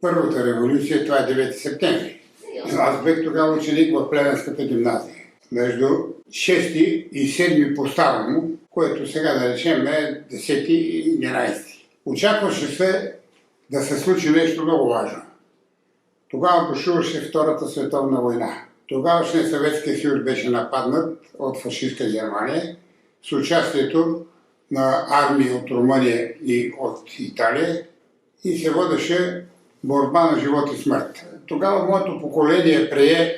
първата революция, това е 9 септември. Аз бях тогава ученик в Плевенската гимназия. Между 6 и 7 по-старому, което сега да речем е 10 и 11. Очакваше се да се случи нещо много важно. Тогава бушуваше Втората световна война. Тогавашният Съветския съюз беше нападнат от фашистска Германия с участието на армии от Румъния и от Италия и се водеше борба на живот и смърт. Тогава моето поколение прие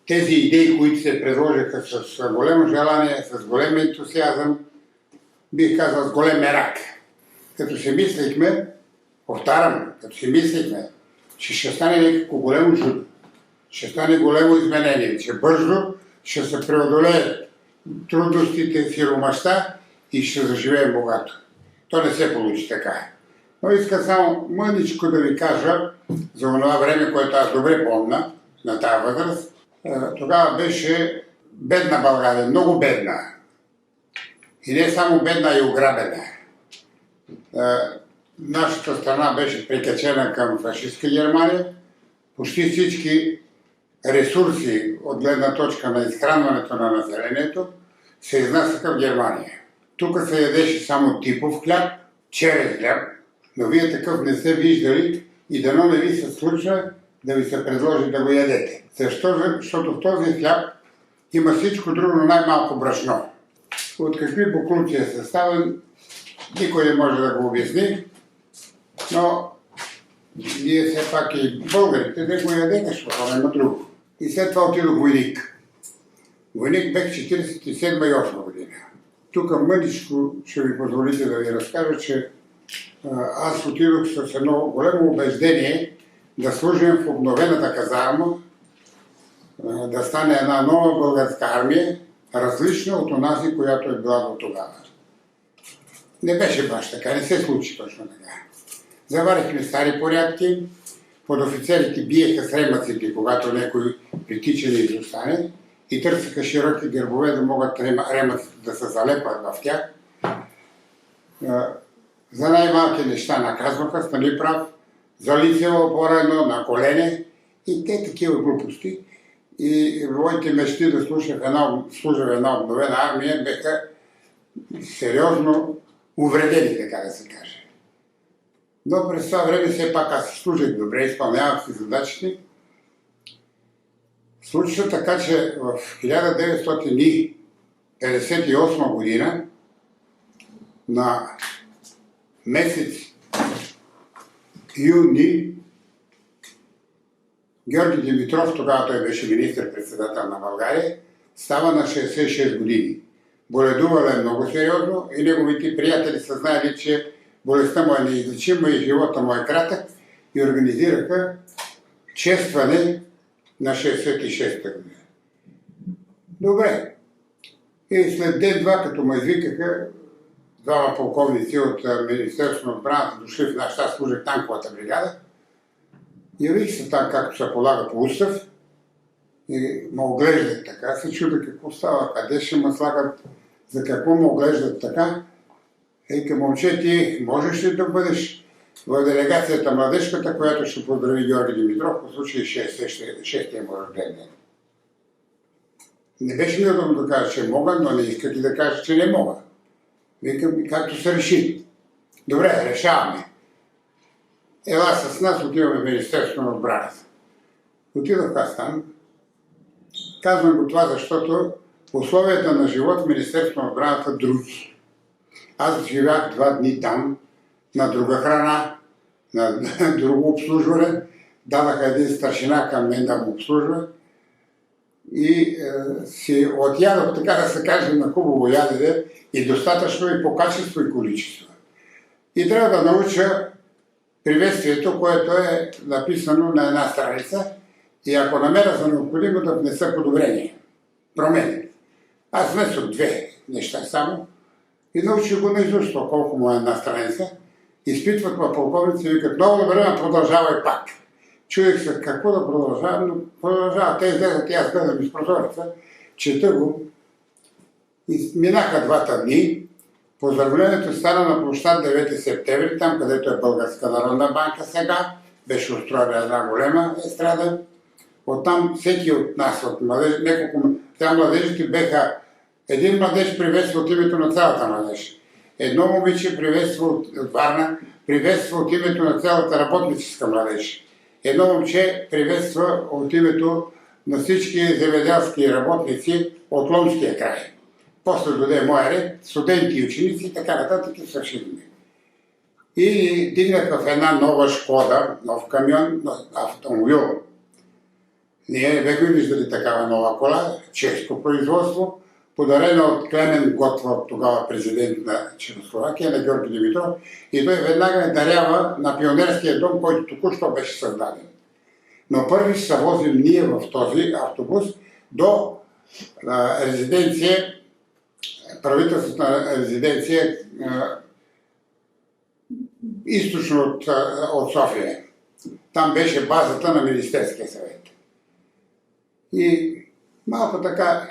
тези идеи, които се предложиха с голямо желание, с голям ентусиазъм, бих казал с голем мерак. Като се мислихме, повтарям, като се мислихме, че ще стане някакво големо чудо, ще стане големо изменение, че бързо ще се преодолеят трудностите, сиромашта и ще заживеем богато. То не се получи така. Но иска само мъничко да ви кажа за това време, което аз добре помня на тази възраст. Тогава беше бедна България, много бедна. И не само бедна, и ограбена. Нашата страна беше прикачена към фашистска Германия. Почти всички ресурси от гледна точка на изхранването на населението се изнасяха в Германия. Тук се ядеше само типов хляб, черен хляб, но вие такъв не сте виждали и дано не ви се случва да ви се предложи да го ядете. Защо? Защото в този хляб има всичко друго, но най-малко брашно. От какви буклуци е съставен, никой не може да го обясни, но ние все пак и българите да го ядете, защото няма друго. И след това отидох войник. Войник бех 47 и 8 година. Тук мъничко ще ви позволите да ви разкажа, че аз отидох с едно голямо убеждение да служим в обновената казарма, да стане една нова българска армия, различна от онази, която е била до тогава. Не беше баш така, не се случи точно така. Заварихме стари порядки, подофицерите биеха с ремъците, когато някой притича да изостане и търсиха широки гърбове да могат ремъците да се залепат в тях. За най-малки неща наказваха, стани прав, за лицево поредно, на колене и те такива глупости. И моите мечти да служа в една обновена армия беха сериозно увредени, така да се каже. Но през това време все пак аз служих добре, изпълнявах си задачите. Случи се така, че в 1958 година на месец юни Георги Димитров, тогава той беше министър-председател на България, става на 66 години. Боледувал е много сериозно и неговите приятели са знаели, че болестта му е неизлечима и живота му е кратък и организираха честване на 66-та година. Добре. И след ден-два, като ме извикаха, двама полковници от Министерството на отбраната дошли в нашата, служих танковата бригада. Явих се там, както се полага по устав и ме оглеждат така. Се чуда какво става, къде ще ме слагат, за какво ме оглеждат така. Ейка, момче, ти можеш ли да бъдеш в делегацията младежката, която ще поздрави Георги Димитров, по случай 6-тия му рожден ден? Не беше ми удобно да кажа, че мога, но не исках и да кажа, че не мога. Викам, както се реши. Добре, решаваме. Ела с нас, отиваме в Министерството на отбраната. Отидох аз там. Казвам го това, защото условията на живот в Министерството на отбраната други. Аз живях 2 дни там, на друга храна, на друго обслужване. Даваха един старшина към мен да му обслужва. И си отядох, така да се каже, на хубаво ядене и достатъчно и по качество и количество. И трябва да науча приветствието, което е написано на една страница и ако намеря за необходимо да внеса подобрение, промени. Аз внесох 2 неща само и научих го наизуст, колко му е една страница. Изпитват ме полковници и викат, много добре, но продължавай пак. Чуех се какво да продължавам, но продължава. Те излезат и аз гледам из прозореца, чета го. И минаха 2 дни. Поздравлението стана на площад 9 септември, там където е Българска народна банка сега, беше устроена една голема естрада. Оттам всеки от нас, от младеж, младежите беха, един младеж приветства от името на цялата младеж. Едно момиче приветства от Варна, приветства от името на цялата работническа младеж. Едно момче приветства от името на всички земеделски работници от Ломския край. После доде моя ред, студенти и ученици и така нататък и свършихме. И дигнах в една нова Шкода, нов камион, автомобил. Ние не бехме виждали такава нова кола, чешко производство, подарена от Клемен Готвард, тогава президент на Чехословакия, на Георги Димитров, и той веднага дарява на пионерския дом, който току-що беше създаден. Но първи ще се возим ние в този автобус до резиденция, правителствена резиденция източно от София. Там беше базата на Министерския съвет. И малко така,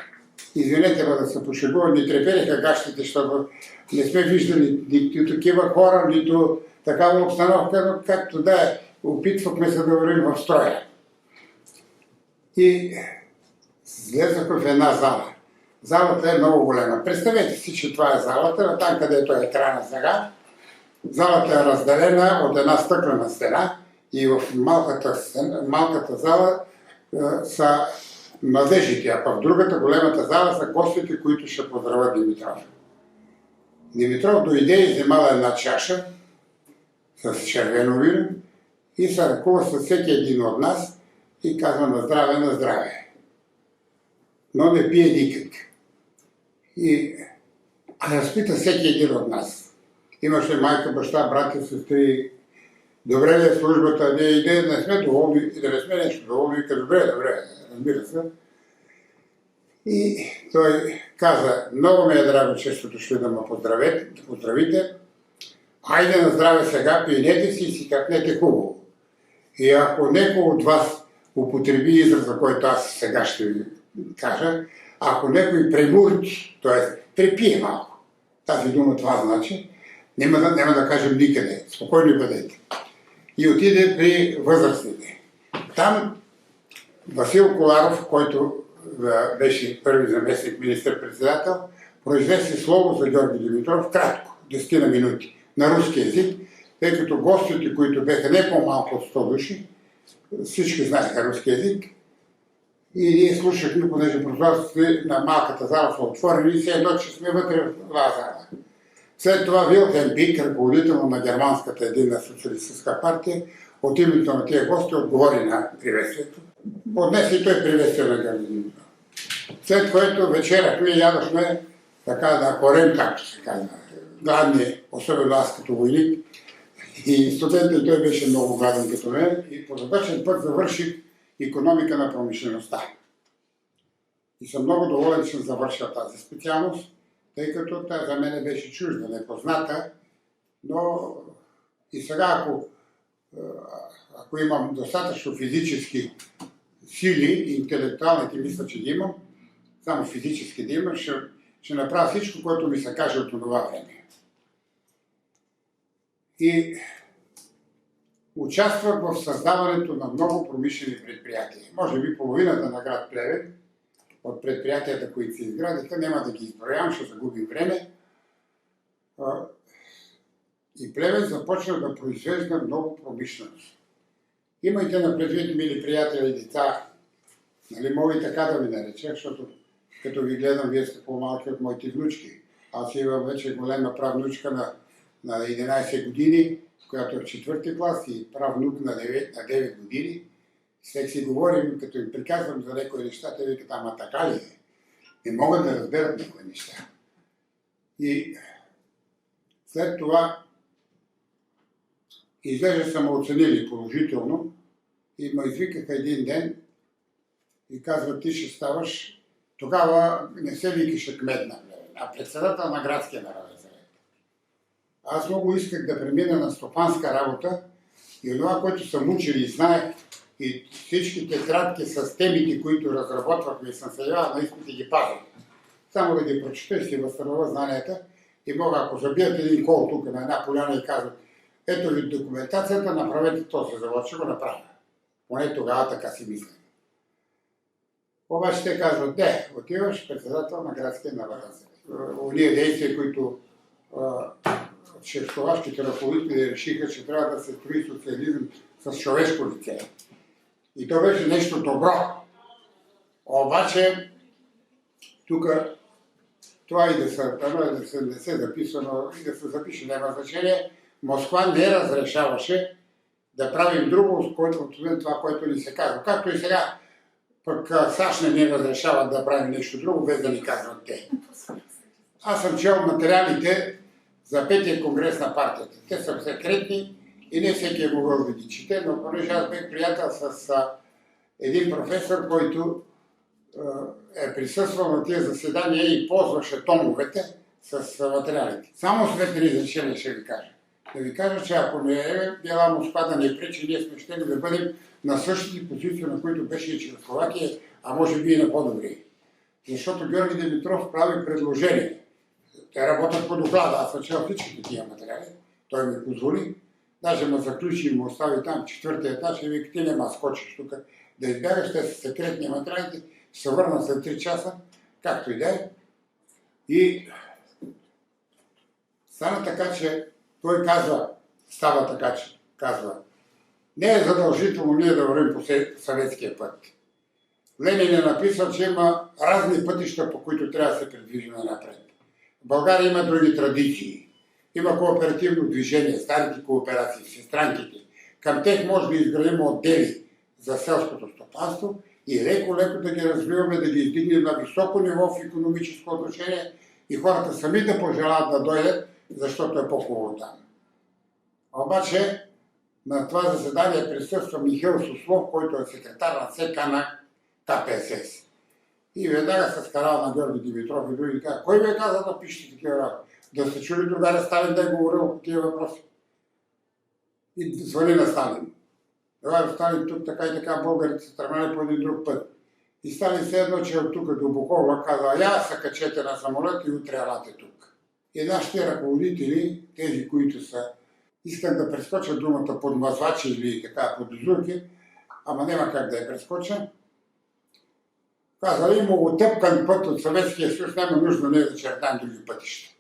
извинете да се пошегувам, ни трепериха гащите, защото не сме виждали нито такива хора, нито такава обстановка, но както да е, опитвахме се да вървим в строя. И слезахме в една зала. Залата е много голема. Представете си, че това е залата, там където е екрана сега. Залата е разделена от една стъклена стена и в малката зала са младежите, а в другата големата зала са гостите, които ще поздравят Димитров. Димитров дойде и вземала една чаша с червено вино и се ръкува с всеки един от нас и казва на здраве, на здраве. Но не пие никак. И разпита всеки един от нас. Имаше майка, баща, братя, сестри. Добре ли е службата? Ние не сме доволни, и да не сме нещо доволни. И добре, разбира се. И той каза, много ми е драго, че сте дошли да ме поздравите. Хайде на здраве сега, пиенете си и си капнете хубаво. И ако някой от вас употреби израза, който аз сега ще ви кажа, ако някой премурти, т.е. препие малко, тази дума това значи, няма да кажем никъде, спокойно бъдете. И отиде при възрастните. Там Васил Коларов, който беше първи заместник министър-председател, произнесе слово за Георги Димитров кратко, 10 на минути, на руски език, тъй като гостите, които беха не по-малко от 100 души, всички знаеха руски език, и ние слушахме, понеже прозорците на малката зала са отворени и все едно, че сме вътре в това зала. След това Вилхелм Пик, ръководител на Германската единна социалистическа партия, от името на тия гости отговори на приветствието. Отнесе и той приветствие на Георги Димитров. След което вечерахме и ядохме така да хорем, както се казва, гладни, особено аз като войник. И студентът той беше много гладен като мен и по задачен път завърших икономика на промишлеността. И съм много доволен, че съм завършил тази специалност, тъй като тя за мен беше чужда, непозната, но и сега, ако имам достатъчно физически сили, интелектуалните мисля, че ги имам, само физически да имам, ще направя всичко, което ми се каже от това време. И участвах в създаването на много промишлени предприятия. Може би половината на град Плевен от предприятията, които се изградиха, няма да ги изброявам, ще загубим време. И Плевен започна да произвежда много промишленост. Имайте на предвид, мили приятели и деца, нали, мога и така да ви нареча, защото като ви гледам, вие сте по-малки от моите внучки. Аз имам вече голема правнучка на 11 години, която е в 4-ти клас, и правнук на 9 години. Всеки си говорим, като им приказвам за някои неща, те викат, ама така ли е? Не могат да разберат някои неща. И след това изглежда са ме оценили положително и ме извикаха един ден и казват, ти ще ставаш. Тогава не се викаше кмет на Плевен, а председател на градския народен съвет. Аз много исках да премина на стопанска работа и това, което съм учил и знаех, и всичките кратки с темите, които разработвахме и съм се явал на изпити, ги пазих. Само да ги прочета и си възстановя знанията и мога, ако забият един кол тук на една поляна и казват, ето ви документацията, направете този завод, ще го направя. Поне тогава така си мисля. Обаче те казват, не, отиваш председател на градския навъзен. Уния действия, които чехословашките ръководители решиха, че трябва да се строи социализъм с човешко лице. И то беше нещо добро. Обаче, тук това и да се не се записано, и да се запише, няма значение, Москва не разрешаваше да правим друго, освен това, което ни се казва. Както и сега, пък САЩ не ни разрешават да правим нещо друго, без да ни казват те. Аз съм чел материалите за 5-я конгрес на партията. Те са секретни и не всеки е могъл да ги чете, но понеже аз бях приятел с един професор, който е присъствал на тези заседания и ползваше томовете с материалите. Само след разрешение ще ви кажа. Да ви кажа, че ако не е била Москва да не пречи, ние сме щели да бъдем на същите позиции, на които беше и Чехословакия, а може би и на по-добри. Защото Георги Димитров прави предложение. Те работят по доклада, аз съм чел всички такива материали. Той ми позволи. Даже ме заключи и му остави там 4-ти етаж и вика, ти нема скочиш тук да избягаш, те са секретни материалите, ще се върна след 3 часа, както и да е. И стана така, че той става така, че казва, не е задължително ние да вървим по съветския път. Ленин е написал, че има разни пътища, по които трябва да се придвижим напред. В България има други традиции. Има кооперативно движение, старите кооперации, сестранките. Към тях може да изградим отдели за селското стопанство и леко-леко да ги развиваме, да ги издигнем на високо ниво в икономическо отношение и хората сами да пожелават да дойдат, защото е по-хубаво там. Обаче на това заседание присъства Михаил Суслов, който е секретар на ЦК на КПСС. И веднага се скарал на Георги Димитров и други каза, кой ви е казал да пишете такива работи? Да сте чули другаря Сталин да е говорил по тия въпроси? И звъни на Сталин. Другаря Сталин тук така и така българите се тръгнали по един друг път. И Сталин все едно, че от тук дълбоко каза, я се качете на самолет и утре елате тук. И нашите ръководители, тези, които са, искат да прескочат думата подмазвачи или така подозурки, ама няма как да я прескоча. Казали, има отъпкан път от Съветския съюз, няма нужда не да чертаем други пътища.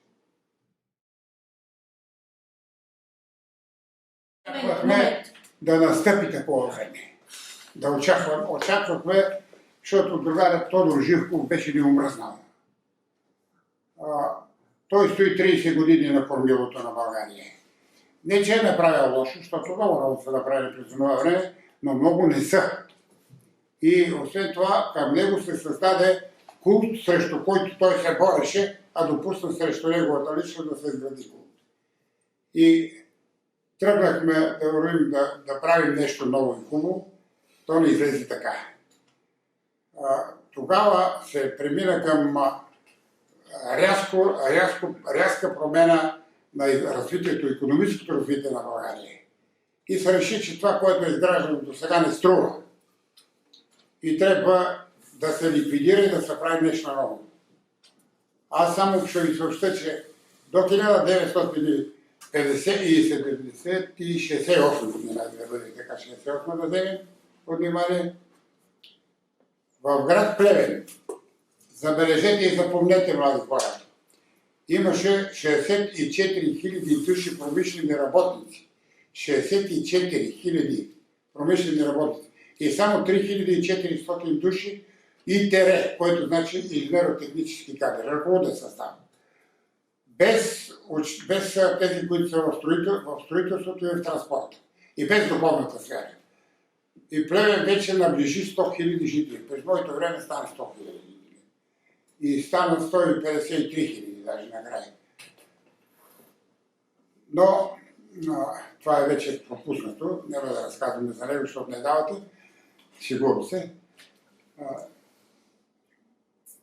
Очаквахме да настъпи такова време. Да очаквахме, защото другарят Тодор Живков беше ни омръзнал. Той стои 30 години на кормилото на България. Не, че е направил лошо, защото много работа са направили през това време, но много не са. И освен това, към него се създаде култ, срещу който той се бореше, а допусна срещу неговата личност да се изгради култ. И тръгнахме да вървим да правим нещо ново и хубаво, то не излезе така. Тогава се премина към рязка промена на развитието, икономическото развитие на България. И се реши, че това, което е изграждано до сега, не струва. И трябва да се ликвидира и да се прави нещо ново. Аз само ще ви съобща, че до 1968 година, да бъде така 68 да вземем под внимание, в град Плевен, забележете и запомнете, млади хора, имаше 64 000 души промишлени работници. 64 000 промишлени работници. И само 3400 души ИТР, който значи инженерно-технически кадри, ръководен състав. Без тези, които са в строителството и в транспорта. И без духовната сфера. И Плевен вече наближи 100 000 жители. През моето време стана 100 000 жители. И стана 153 000 даже накрая. Но това е вече пропуснато. Няма да разказваме за него, защото не давате. Шегувам се.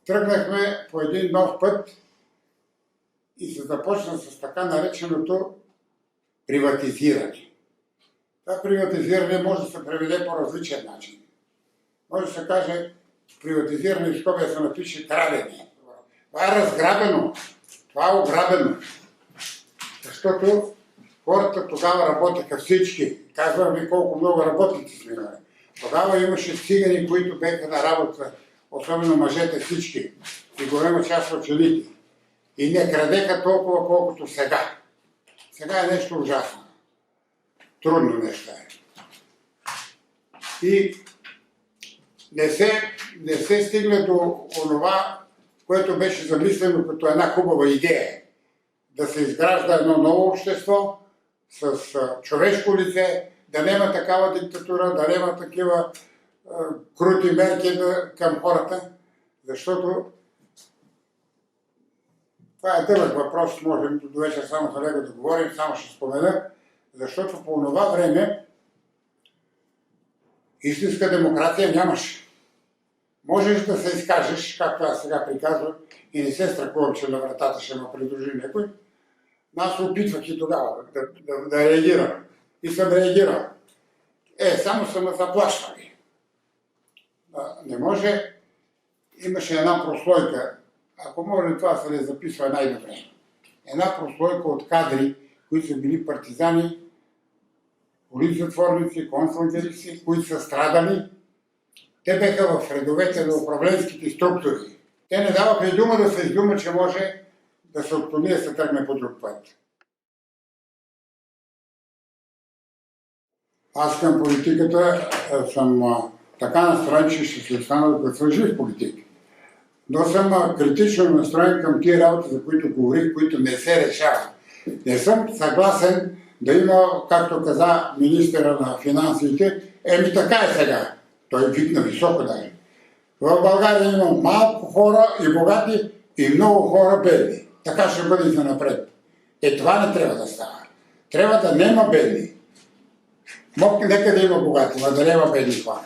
Тръгнахме по един нов път и се започна с така нареченото приватизиране. Това приватизиране може да се преведе по различен начин. Може да се каже приватизиране, в скоби да се напише крадене. Това е разграбено, това е ограбено. Защото Хората тогава работеха всички. Казвам ви колко много работници сме имали. Тогава имаше цигани, които беха на работа, особено мъжете всички и голема част от жените. И не крадеха толкова, колкото сега. Сега е нещо ужасно. Трудно нещо е. И не се стигна до онова, което беше замислено като една хубава идея. Да се изгражда едно ново общество с човешко лице, да няма такава диктатура, да няма такива крути мерки към хората, защото това е дълъг въпрос, можем до вечер само за него да говорим, само ще спомена, защото по това време истинска демокрация нямаше. Можеш да се изкажеш, както аз сега приказвам, и не се страхувам, че на вратата ще ме придружи някой. Аз опитвах и тогава да реагирам. И съм реагирал. Само са ме заплашвали. Не може. Имаше една прослойка, ако може това се не записва най-добре. Една прослойка от кадри, които са били партизани, политзатворници, концлагеристи, които са страдали. Те беха в редовете на управленските структури. Те не даваха и дума да се издума, че може да се отклони, да се тръгне по друг път. Аз към политиката съм така настроен, че ще се остана докато съм жив политик. Но съм критично настроен към тия работи, за които говорих, които не се решават. Не съм съгласен да има, както каза министъра на финансите, така е сега. Той викна високо даже. В България има малко хора и богати и много хора бедни. Така ще бъде и за напред. Това не трябва да става. Трябва да няма бедни. Нека да има богати, но да няма бедни хора.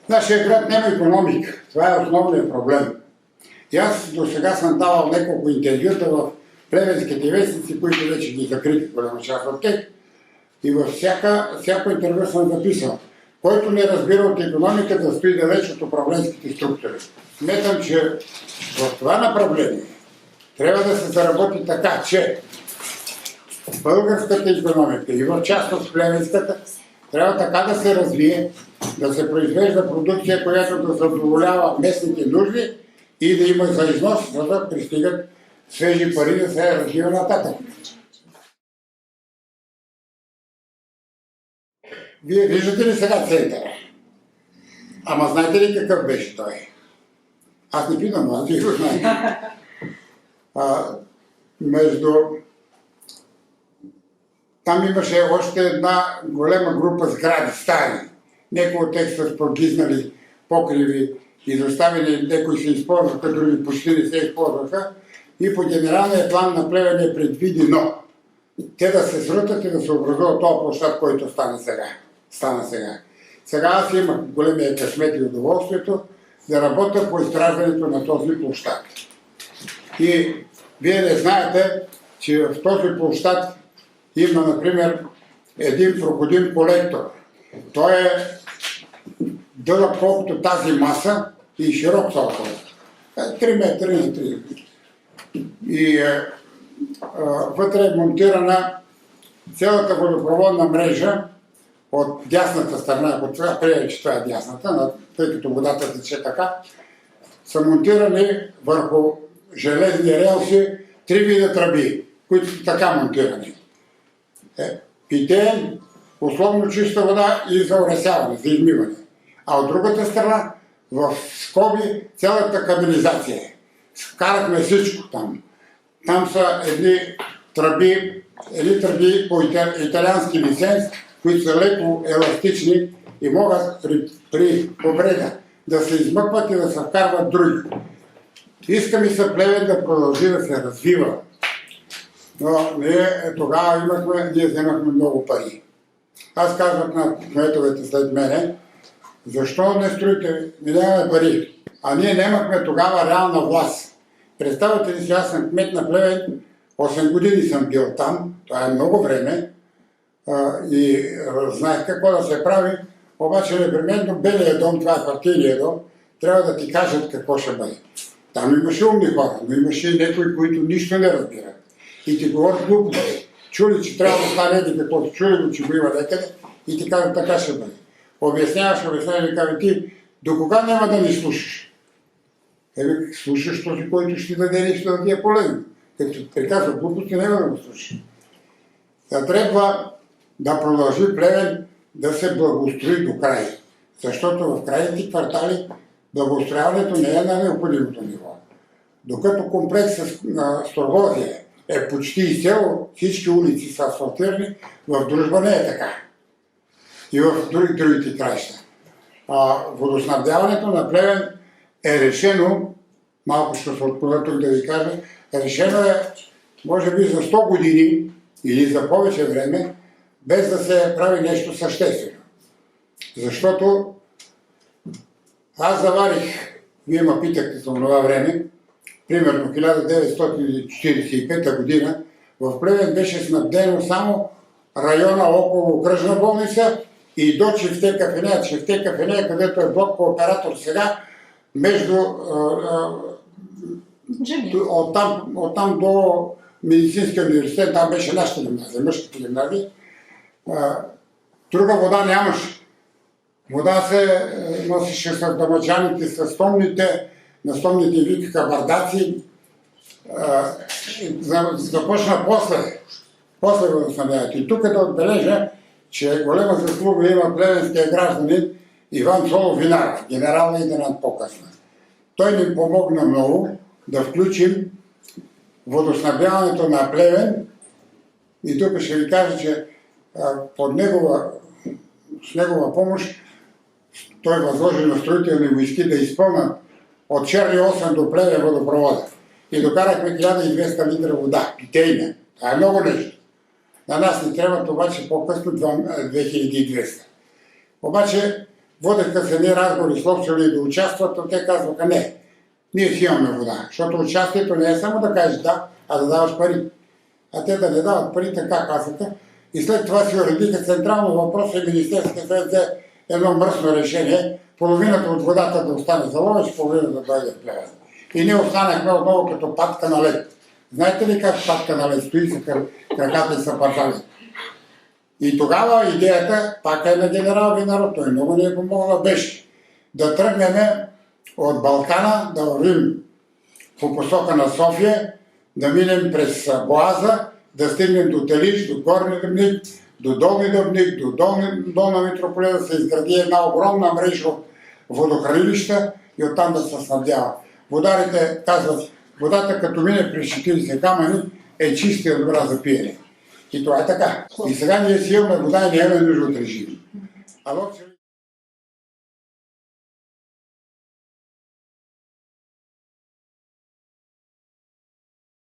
Нашия град няма икономика. Това е основният проблем. И аз до сега съм давал няколко интервюта в плевенските вестници, които вече ги закрити голяма част от тях. И във всяко интервю съм записал. Който не разбира от икономиката, стои далеч от управленските структури. Сметам, че в това направление трябва да се заработи така, че българската икономика и в частност плевенската трябва така да се развие, да се произвежда продукция, която да задоволява местните нужди и да има за износ, за да пристигат свежи пари да се развива нататък. Вие виждате ли сега центъра? Ама знаете ли какъв беше той? Аз не питам, аз ви го знаете. Там имаше още една голема група сгради, стари. Някои от тях са прогизнали покриви, изоставени, някои се използваха, други почти не се използваха. И по генералния план на Плевен е предвидено те да се срутат и да се образуват този площад, който стана сега. Сега аз имах големия късмет и удоволствието да работя по изграждането на този площад. И вие не знаете, че в този площад има, например, един проходим колектор. Той е дълъг колкото тази маса и широк толкова. 3 метра на 3. И вътре е монтирана цялата водопроводна мрежа от дясната страна, ако това приема, че това е дясната, тъй като водата тече така, са монтирани върху железни релси 3 вида тръби, които са така монтирани. Питеен, условно чиста вода и за оресяване, за измиване. А от другата страна, в скоби, цялата канализация. Вкарахме всичко там. Там са едни тръби по италиански лиценз, които са леко еластични и могат при повреда да се измъкват и да се вкарват други. Иска ми се Плевен да продължи да се развива. Но тогава ние вземахме много пари. Аз казвах на кметовете след мене, защо не строите? Не нямаме пари. А ние нямахме тогава реална власт. Представете ли си, аз съм кмет на Плевен, 8 години съм бил там, това е много време и знаех какво да се прави, обаче непременно Белия дом, това е партийния дом, трябва да ти кажат какво ще бъде. Там имаше умни хора, но имаше и някои, които нищо не разбират. И ти говорят глупости. чули, че трябва да стане еди каквото, чули го, че го има някъде и ти казват така ще бъде. Обясняваш и казва ти, до кога няма да ни слушаш? Слушаш този, който ще ти даде нещо да ти е полезно. Като приказва глупости, няма да го слушаш. Трябва да продължи Плевен да се благоустрои до край. Защото в крайните квартали благоустрояването не е на необходимото ниво. Докато комплексът на Сторгозия е почти изцяло, всички улици са асфалтирани, в Дружба не е така. И в другите краища. Водоснабдяването на Плевен е решено, малко ще се отклоня тук да ви кажа, решено е, може би за 100 години или за повече време, без да се прави нещо съществено. Защото аз заварих, вие ме питахте за това време, примерно 1945 година, в Плевен беше снабдено само района около окръжна болница и до Чифте кафене. Чифте кафене, където е блок кооператор сега, между оттам до Медицинския университет, там беше нашата гимназия, мъжката гимназия. Друга вода нямаше. Вода се носеше с дамаджаните, с стомните, на стомните викаха бардаци. Започна после водоснабдяването. И тук да отбележа, че голема заслуга има плевенския гражданин Иван Цолов Винаров, генерал-лейтенант по-късно. Той ни помогна много да включим водоснабдяването на Плевен и тук ще ви кажа, че с негова помощ той възложи на строителни войски да изпълнят от Черни 8 до Плевен водопровода. И докарахме 1200 литра вода, питейна. Това е много нещо. На нас ни трябват обаче по-късно 2200. Обаче водеха се ни разговори с лобчели да участват, но те казваха не. Ние си имаме вода, защото участието не е само да кажеш да, а да даваш пари. А те да не дават пари, така казаха. И след това си уредиха централно въпрос и Министерския съвет взе едно мръсно решение, половината от водата да остане за Ловеч, половината да дойде в Плевен. И ние останахме отново като патка на лед. Знаете ли как патка на лед стои с краката и са пазали? И тогава идеята, пак е на генерал Винаров, той много ни е помогнал, беше да тръгнем от Балкана, да вървим по посока на София, да минем през Боаза, да стигнем до Телич, до Горни Дъбник, до Долни Дъбник, до Долна Митрополия, да се изгради една огромна мрежа от водохранилища и оттам да се снабдява. Водарите казват, водата като мине през 40 камъни е чиста и добра за пиене. И това е така. И сега ние си имаме вода и не имаме нужда от режим.